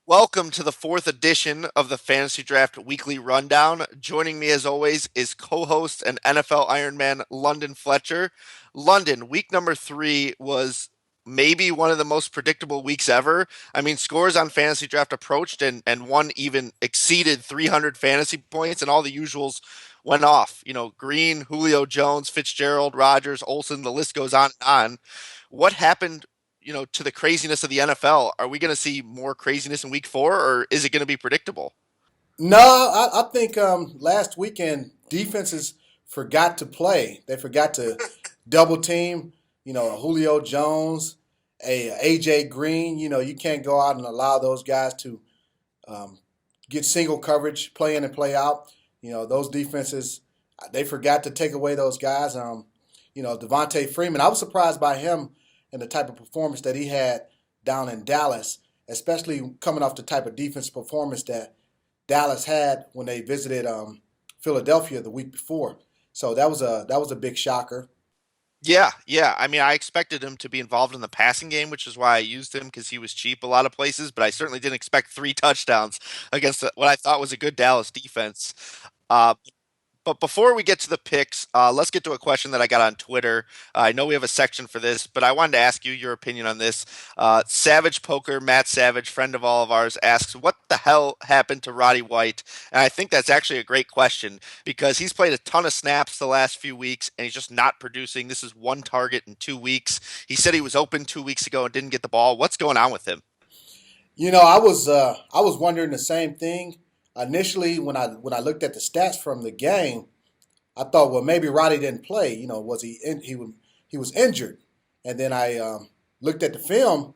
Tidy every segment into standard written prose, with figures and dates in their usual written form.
Welcome to the fourth edition of the Fantasy Draft Weekly Rundown. Joining me, as always, is co-host and NFL Ironman London Fletcher. London, week number 3 was maybe one of the most predictable weeks ever. I mean, scores on Fantasy Draft approached and one even exceeded 300 fantasy points, and all the usuals went off. Green, Julio Jones, Fitzgerald, Rogers, Olsen, the list goes on and on. What happened to the craziness of the NFL? Are we going to see more craziness in week 4, or is it going to be predictable? No, I think last weekend defenses forgot to play. They forgot to double team. Julio Jones, a AJ Green. You can't go out and allow those guys to um, get single coverage, play in and play out. Those defenses they forgot to take away those guys. Devontae Freeman. I was surprised by him and the type of performance that he had down in Dallas, especially coming off the type of defense performance that Dallas had when they visited Philadelphia the week before. So that was a big shocker. Yeah, yeah. I mean, I expected him to be involved in the passing game, which is why I used him because he was cheap a lot of places, but I certainly didn't expect 3 touchdowns against what I thought was a good Dallas defense. Uh, But before we get to the picks, let's get to a question that I got on Twitter. I know we have a section for this, but I wanted to ask you your opinion on this. Savage Poker, Matt Savage, friend of all of ours, asks, "What the hell happened to Roddy White?" And I think that's actually a great question because he's played a ton of snaps the last few weeks and he's just not producing. This is one target in 2 weeks. He said he was open 2 weeks ago and didn't get the ball. What's going on with him? I was wondering the same thing initially when I looked at the stats from the game. I thought, well, maybe Roddy didn't play. Was he was injured? And then I looked at the film,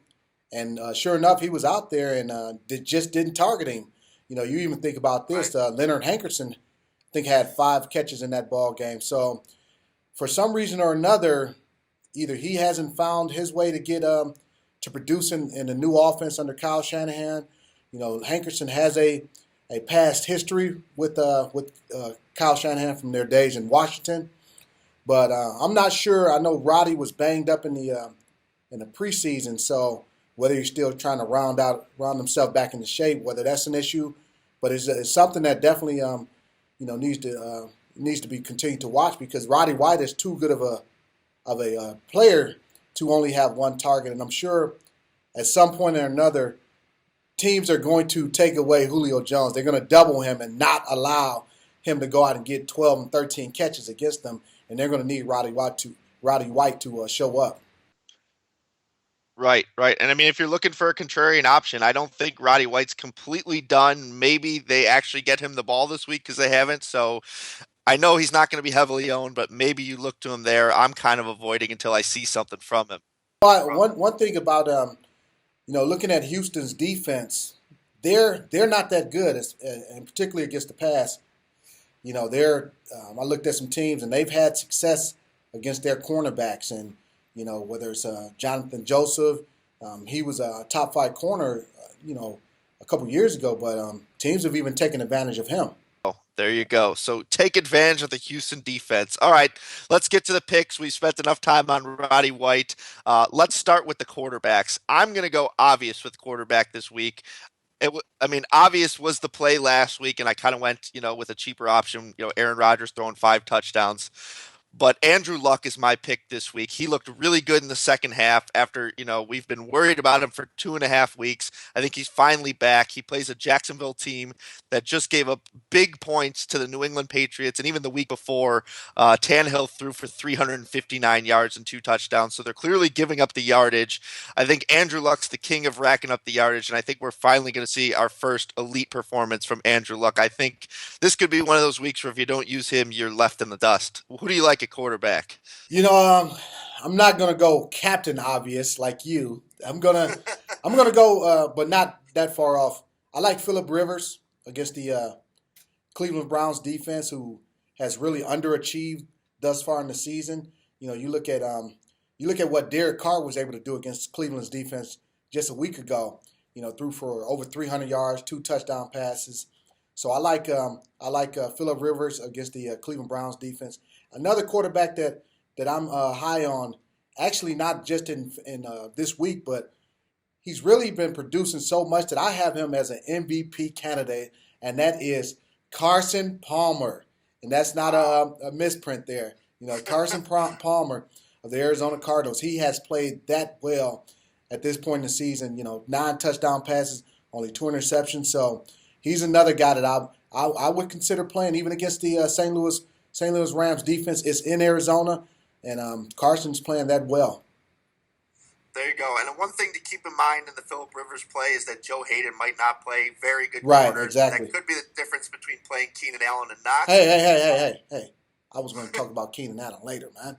and sure enough, he was out there and just didn't target him. You even think about Right. this. Leonard Hankerson, I think, had 5 catches in that ball game. So for some reason or another, either he hasn't found his way to get to produce in the new offense under Kyle Shanahan. Hankerson has a past history with Kyle Shanahan from their days in Washington, but I'm not sure. I know Roddy was banged up in the preseason, so whether he's still trying to round himself back into shape, whether that's an issue, but it's something that definitely needs to be continued to watch because Roddy White is too good of a player to only have one target, and I'm sure at some point or another teams are going to take away Julio Jones. They're going to double him and not allow him to go out and get 12 and 13 catches against them, and they're going to need Roddy White to show up. Right, right. And I mean, if you're looking for a contrarian option, I don't think Roddy White's completely done. Maybe they actually get him the ball this week because they haven't. So I know he's not going to be heavily owned, but maybe you look to him there. I'm kind of avoiding until I see something from him. But one thing about looking at Houston's defense, they're not that good, and particularly against the pass. They're I looked at some teams and they've had success against their cornerbacks, and whether it's Jonathan Joseph, he was a top 5 corner, a couple years ago, but teams have even taken advantage of him. There you go. So take advantage of the Houston defense. All right, let's get to the picks. We spent enough time on Roddy White. Let's start with the quarterbacks. I'm going to go obvious with quarterback this week. I mean, obvious was the play last week, and I kind of went, with a cheaper option. Aaron Rodgers throwing 5 touchdowns. But Andrew Luck is my pick this week. He looked really good in the second half after, we've been worried about him for 2.5 weeks. I think he's finally back. He plays a Jacksonville team that just gave up big points to the New England Patriots. And even the week before, Tannehill threw for 359 yards and 2 touchdowns. So they're clearly giving up the yardage. I think Andrew Luck's the king of racking up the yardage. And I think we're finally going to see our first elite performance from Andrew Luck. I think this could be one of those weeks where if you don't use him, you're left in the dust. Who do you like at quarterback? You know, I'm not gonna go Captain Obvious like you. I'm gonna go, but not that far off. I like Philip Rivers against the Cleveland Browns defense, who has really underachieved thus far in the season. You look at what Derek Carr was able to do against Cleveland's defense just a week ago. Threw for over 300 yards, 2 touchdown passes. So I like Philip Rivers against the Cleveland Browns defense. Another quarterback that I'm high on, actually not just in this week, but he's really been producing so much that I have him as an MVP candidate, and that is Carson Palmer. And that's not a misprint there. Carson Palmer of the Arizona Cardinals, he has played that well at this point in the season. 9 touchdown passes, only 2 interceptions. So he's another guy that I would consider playing even against the St. Louis Rams defense. It's in Arizona, and Carson's playing that well. There you go. And one thing to keep in mind in the Phillip Rivers play is that Joe Hayden might not play. Very good Right, corners. exactly. That could be the difference between playing Keenan Allen and not. Hey. I was going to talk about Keenan Allen later, man.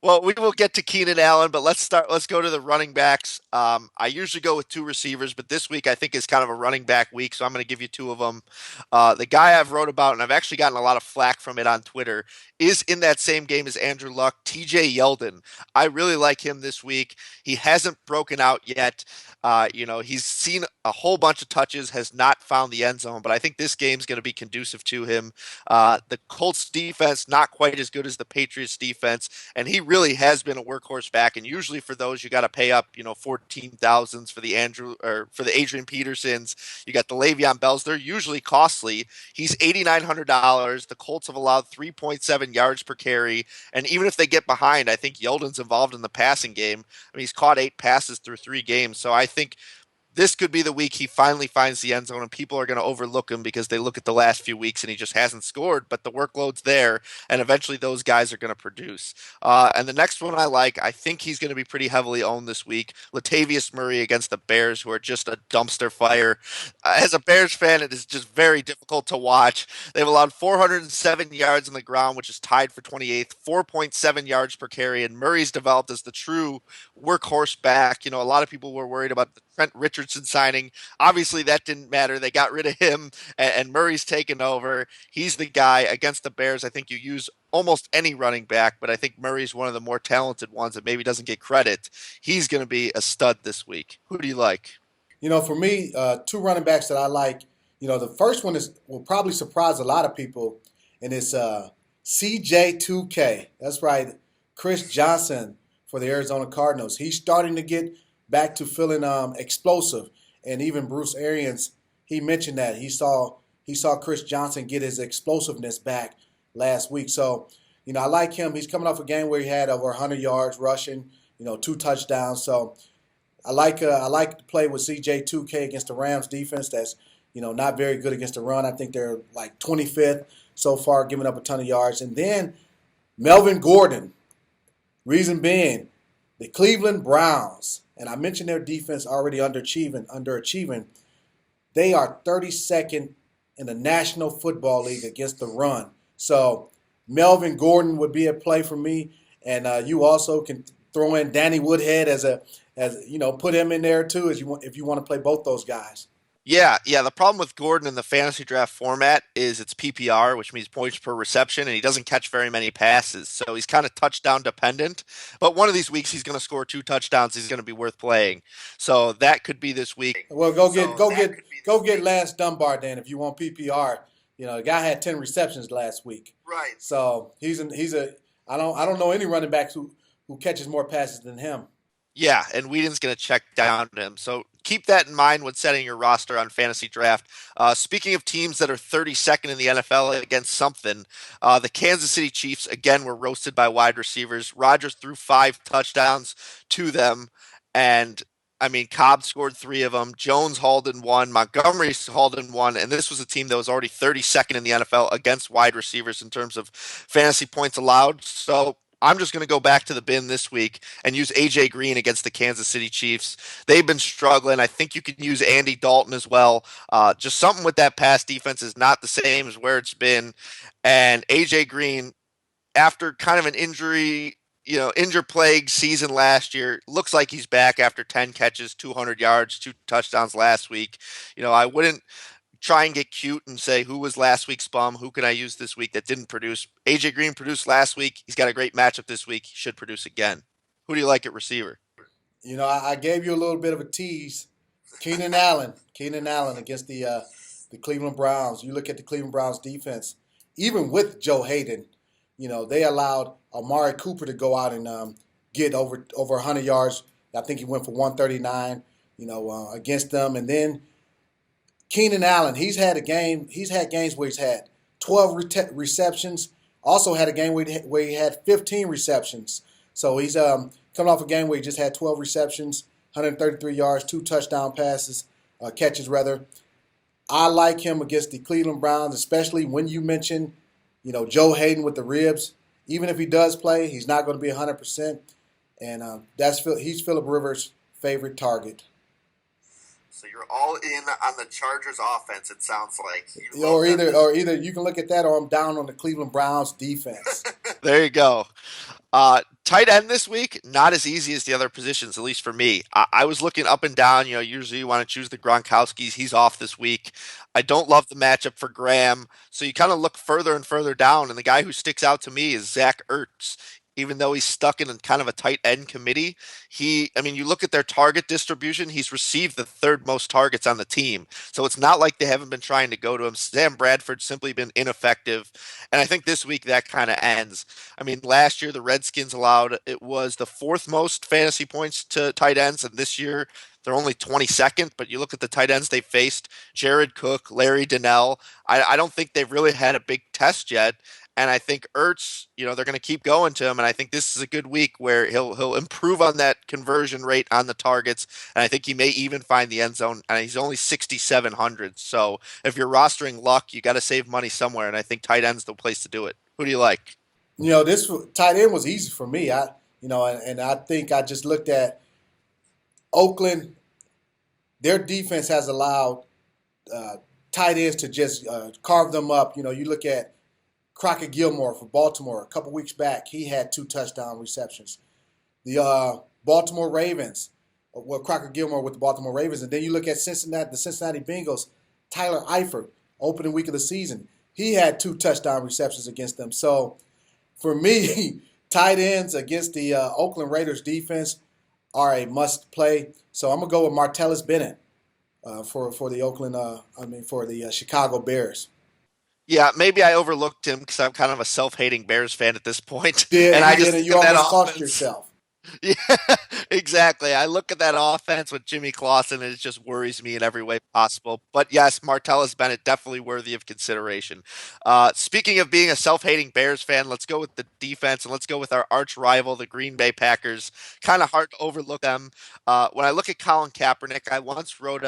Well, we will get to Keenan Allen, but let's start. Let's go to the running backs. I usually go with two receivers, but this week I think is kind of a running back week, so I'm going to give you two of them. The guy I've wrote about, and I've actually gotten a lot of flack from it on Twitter, is in that same game as Andrew Luck, TJ Yeldon. I really like him this week. He hasn't broken out yet. He's seen a whole bunch of touches, has not found the end zone, but I think this game's going to be conducive to him. The Colts defense, not quite as good as the Patriots defense, and he really has been a workhorse back. And usually for those, you got to pay up, 14,000s for the Adrian Petersons. You got the Le'Veon Bells. They're usually costly. He's $8,900. The Colts have allowed 3.7 yards per carry, and even if they get behind, I think Yeldon's involved in the passing game. I mean, he's caught 8 passes through 3 games, so I think this could be the week he finally finds the end zone, and people are going to overlook him because they look at the last few weeks and he just hasn't scored, but the workload's there, and eventually those guys are going to produce. And the next one I think he's going to be pretty heavily owned this week. Latavius Murray against the Bears, who are just a dumpster fire. As a Bears fan, it is just very difficult to watch. They've allowed 407 yards on the ground, which is tied for 28th, 4.7 yards per carry, and Murray's developed as the true workhorse back. A lot of people were worried about the Trent Richardson signing. Obviously, that didn't matter. They got rid of him, and Murray's taken over. He's the guy against the Bears. I think you use almost any running back, but I think Murray's one of the more talented ones that maybe doesn't get credit. He's going to be a stud this week. Who do you like? For me, two running backs that I like. The first one will probably surprise a lot of people, and it's CJ2K. That's right, Chris Johnson for the Arizona Cardinals. He's starting to get back to feeling explosive, and even Bruce Arians, he mentioned that he saw Chris Johnson get his explosiveness back last week. So, I like him. He's coming off a game where he had over 100 yards rushing, 2 touchdowns. So I like to play with CJ2K against the Rams defense. That's not very good against the run. I think they're like 25th so far, giving up a ton of yards. And then Melvin Gordon. Reason being, the Cleveland Browns, and I mentioned their defense already underachieving. They are 32nd in the National Football League against the run. So Melvin Gordon would be a play for me, and you also can throw in Danny Woodhead as put him in there too if you want to play both those guys. Yeah. The problem with Gordon in the fantasy draft format is it's PPR, which means points per reception, and he doesn't catch very many passes. So he's kind of touchdown dependent. But one of these weeks he's going to score 2 touchdowns. He's going to be worth playing. So that could be this week. Well, go get Lance Dunbar then if you want PPR. The guy had 10 receptions last week. Right. So I don't know any running backs who catches more passes than him. Yeah, and Whedon's going to check down to him. So keep that in mind when setting your roster on Fantasy Draft. Speaking of teams that are 32nd in the NFL against something, the Kansas City Chiefs, again, were roasted by wide receivers. Rodgers threw 5 touchdowns to them, and Cobb scored 3 of them. Jones hauled in 1. Montgomery hauled in 1. And this was a team that was already 32nd in the NFL against wide receivers in terms of fantasy points allowed. So I'm just going to go back to the bin this week and use A.J. Green against the Kansas City Chiefs. They've been struggling. I think you can use Andy Dalton as well. Just something with that pass defense is not the same as where it's been. And A.J. Green, after kind of an injury plague season last year, looks like he's back after 10 catches, 200 yards, 2 touchdowns last week. I wouldn't try and get cute and say who was last week's bum, who can I use this week that didn't produce. AJ Green produced last week. He's got a great matchup this week. He should produce again. Who do you like at receiver? I gave you a little bit of a tease. Keenan Allen against the Cleveland Browns. You look at the Cleveland Browns defense, even with Joe Hayden, they allowed Amari Cooper to go out and get over 100 yards I think he went for 139, against them. And then Keenan Allen, He's had games where he's had 12 receptions. Also had a game where he had 15 receptions. So he's coming off a game where he just had 12 receptions, 133 yards, two touchdown passes, catches rather. I like him against the Cleveland Browns, especially when you mention, Joe Hayden with the ribs. Even if he does play, he's not going to be 100%. And he's Philip Rivers' favorite target. So you're all in on the Chargers offense, it sounds like. You love Or them. either you can look at that, or I'm down on the Cleveland Browns defense. There you go. Tight end this week, not as easy as the other positions, at least for me. I was looking up and down. Usually you want to choose the Gronkowskis. He's off this week. I don't love the matchup for Graham. So you kind of look further and further down. And the guy who sticks out to me is Zach Ertz. Even though he's stuck in kind of a tight end committee, you look at their target distribution, he's received the third most targets on the team. So it's not like they haven't been trying to go to him. Sam Bradford's simply been ineffective. And I think this week that kind of ends. Last year the Redskins allowed it was the fourth most fantasy points to tight ends, and this year they're only 22nd. But you look at the tight ends they faced: Jared Cook, Larry Donnell. I don't think they've really had a big test yet. And I think Ertz, they're going to keep going to him. And I think this is a good week where he'll improve on that conversion rate on the targets. And I think he may even find the end zone. And he's only 6,700. So if you're rostering luck, you got to save money somewhere. And I think tight end's the place to do it. Who do you like? This tight end was easy for me. And I think I just looked at Oakland. Their defense has allowed tight ends to just carve them up. You look at Crockett Gilmore for Baltimore a couple weeks back. He had two touchdown receptions. The Baltimore Ravens, Crockett Gilmore with the Baltimore Ravens. And then you look at the Cincinnati Bengals, Tyler Eifert, opening week of the season. He had two touchdown receptions against them. So for me, tight ends against the Oakland Raiders defense are a must play. So I'm gonna go with Martellus Bennett for the Chicago Bears. Yeah, maybe I overlooked him because I'm kind of a self-hating Bears fan at this point, Did and you I did, just and look you at that almost cost offense. yourself. Yeah, exactly. I look at that offense with Jimmy Clausen, and it just worries me in every way possible. But yes, Martellus Bennett definitely worthy of consideration. Speaking of being a self-hating Bears fan, let's go with the defense, and let's go with our arch rival, the Green Bay Packers. Kind of hard to overlook them. When I look at Colin Kaepernick, I once wrote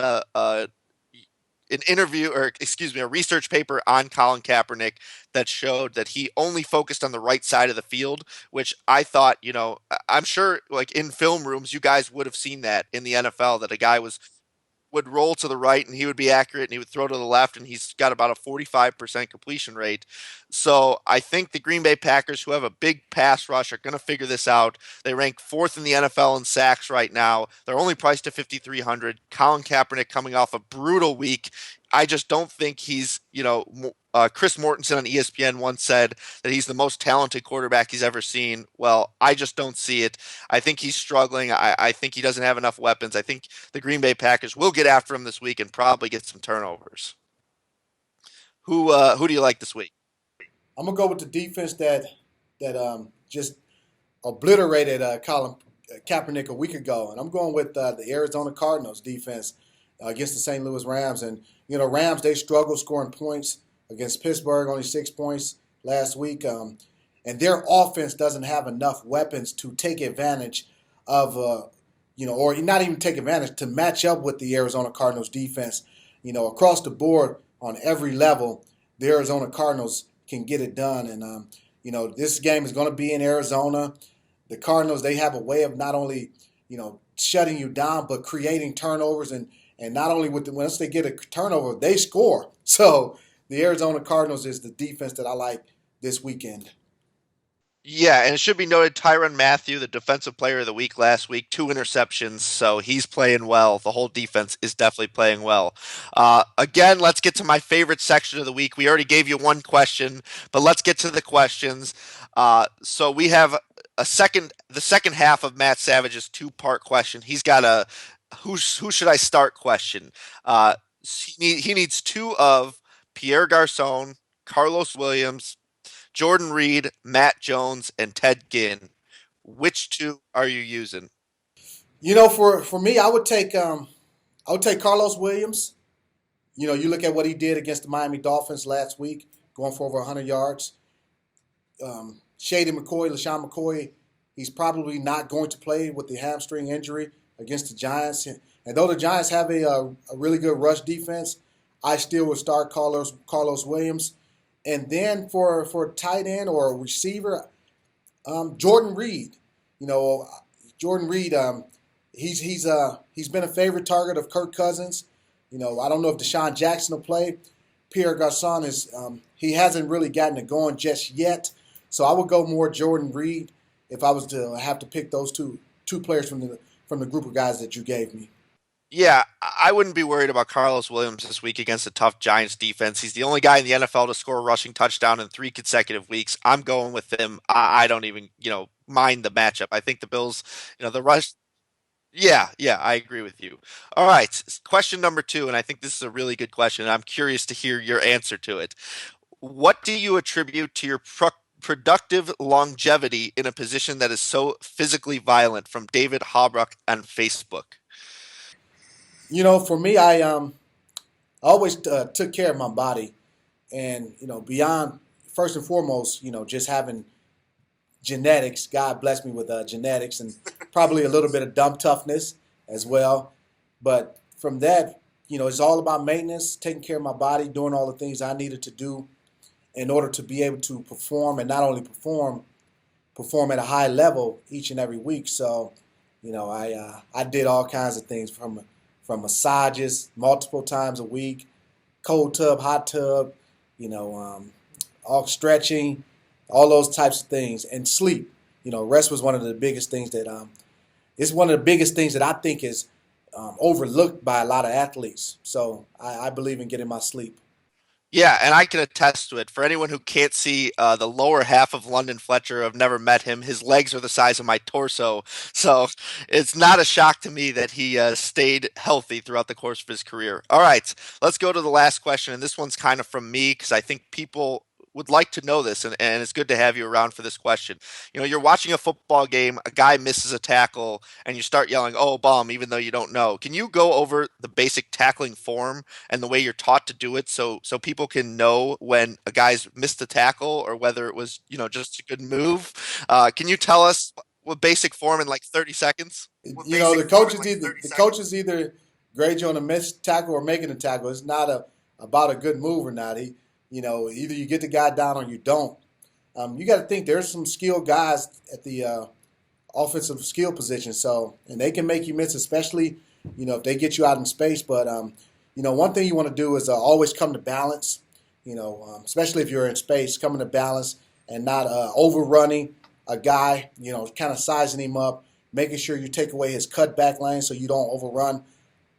an interview, or excuse me, a research paper on Colin Kaepernick that showed that he only focused on the right side of the field, which I thought, I'm sure like in film rooms, you guys would have seen that in the NFL, that a guy would roll to the right and he would be accurate, and he would throw to the left, and he's got about a 45% completion rate. So I think the Green Bay Packers, who have a big pass rush, are going to figure this out. They rank fourth in the NFL in sacks right now. They're only priced at 5,300. Colin Kaepernick coming off a brutal week. I just don't think he's, Chris Mortensen on ESPN once said that he's the most talented quarterback he's ever seen. Well, I just don't see it. I think he's struggling. I think he doesn't have enough weapons. I think the Green Bay Packers will get after him this week and probably get some turnovers. Who do you like this week? I'm gonna go with the defense that just obliterated Colin Kaepernick a week ago, and I'm going with the Arizona Cardinals defense against the St. Louis Rams. And Rams, they struggle scoring points against Pittsburgh, only 6 points last week, and their offense doesn't have enough weapons to take advantage of, or not even take advantage, to match up with the Arizona Cardinals defense. Across the board on every level, the Arizona Cardinals can get it done. And this game is going to be in Arizona. The Cardinals, they have a way of not only shutting you down, but creating turnovers, and not only once they get a turnover, they score. So the Arizona Cardinals is the defense that I like this weekend. Yeah, and it should be noted Tyrann Mathieu, the defensive player of the week last week, two interceptions, so he's playing well. The whole defense is definitely playing well. Again, let's get to my favorite section of the week. We already gave you one question, but let's get to the questions. So we have the second half of Matt Savage's two-part question. He's got a who should I start question. He needs two of Pierre Garcon, Carlos Williams, Jordan Reed, Matt Jones, and Ted Ginn. Which two are you using? For me, I would take Carlos Williams. You look at what he did against the Miami Dolphins last week, going for over 100 yards. Shady McCoy, LaShawn McCoy, he's probably not going to play with the hamstring injury against the Giants. And though the Giants have a really good rush defense, I still would start Carlos Williams. And then for a tight end or a receiver, Jordan Reed. You know, Jordan Reed. He's been a favorite target of Kirk Cousins. I don't know if Deshaun Jackson will play. Pierre Garcon he hasn't really gotten it going just yet. So I would go more Jordan Reed if I was to have to pick those two players from the group of guys that you gave me. Yeah, I wouldn't be worried about Carlos Williams this week against a tough Giants defense. He's the only guy in the NFL to score a rushing touchdown in 3 consecutive weeks. I'm going with him. I don't even, mind the matchup. I think the Bills, the rush. Yeah, yeah, I agree with you. All right, question number two, and I think this is a really good question. And I'm curious to hear your answer to it. What do you attribute to your productive longevity in a position that is so physically violent? From David Hobrook on Facebook. For me, I always took care of my body, and beyond first and foremost, just having genetics. God bless me with genetics and probably a little bit of dumb toughness as well. But from that, it's all about maintenance, taking care of my body, doing all the things I needed to do in order to be able to perform, and not only perform at a high level each and every week. So, I did all kinds of things from massages multiple times a week, cold tub, hot tub, you know, um, all stretching, all those types of things, and sleep. Rest was one of the biggest things that it's one of the biggest things that I think is overlooked by a lot of athletes. So I believe in getting my sleep. Yeah, and I can attest to it. For anyone who can't see the lower half of London Fletcher, I've never met him. His legs are the size of my torso, so it's not a shock to me that he stayed healthy throughout the course of his career. All right, let's go to the last question, and this one's kind of from me because I think people would like to know this, and it's good to have you around for this question. You're watching a football game, a guy misses a tackle, and you start yelling, "Oh, bum," even though you don't know. Can you go over the basic tackling form and the way you're taught to do it so people can know when a guy's missed a tackle or whether it was, just a good move? Can you tell us what basic form in like 30 seconds? The coaches either grade you on a missed tackle or making a tackle. It's not about a good move or not. Either you get the guy down or you don't. You got to think there's some skilled guys at the offensive skill position, and they can make you miss, especially if they get you out in space. But one thing you want to do is always come to balance. Especially if you're in space, coming to balance and not overrunning a guy. Kind of sizing him up, making sure you take away his cutback lane so you don't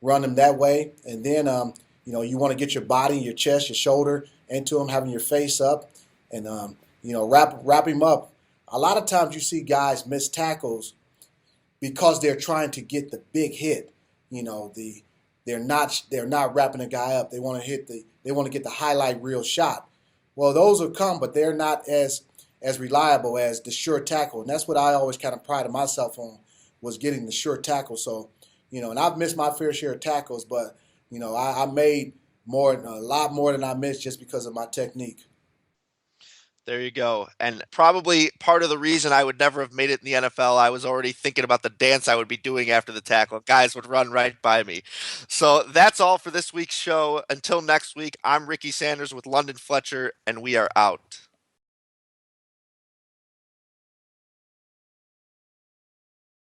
run him that way. And then you want to get your body, your chest, your shoulder into him, having your face up, and wrap him up. A lot of times you see guys miss tackles because they're trying to get the big hit. They're not wrapping a guy up. They want to get the highlight reel shot. Well, those will come, but they're not as reliable as the sure tackle, and that's what I always kind of prided myself on, was getting the sure tackle. So, and I've missed my fair share of tackles, but I made a lot more than I missed just because of my technique. There you go. And probably part of the reason I would never have made it in the NFL, I was already thinking about the dance I would be doing after the tackle. Guys would run right by me. So that's all for this week's show. Until next week, I'm Ricky Sanders with London Fletcher, and we are out.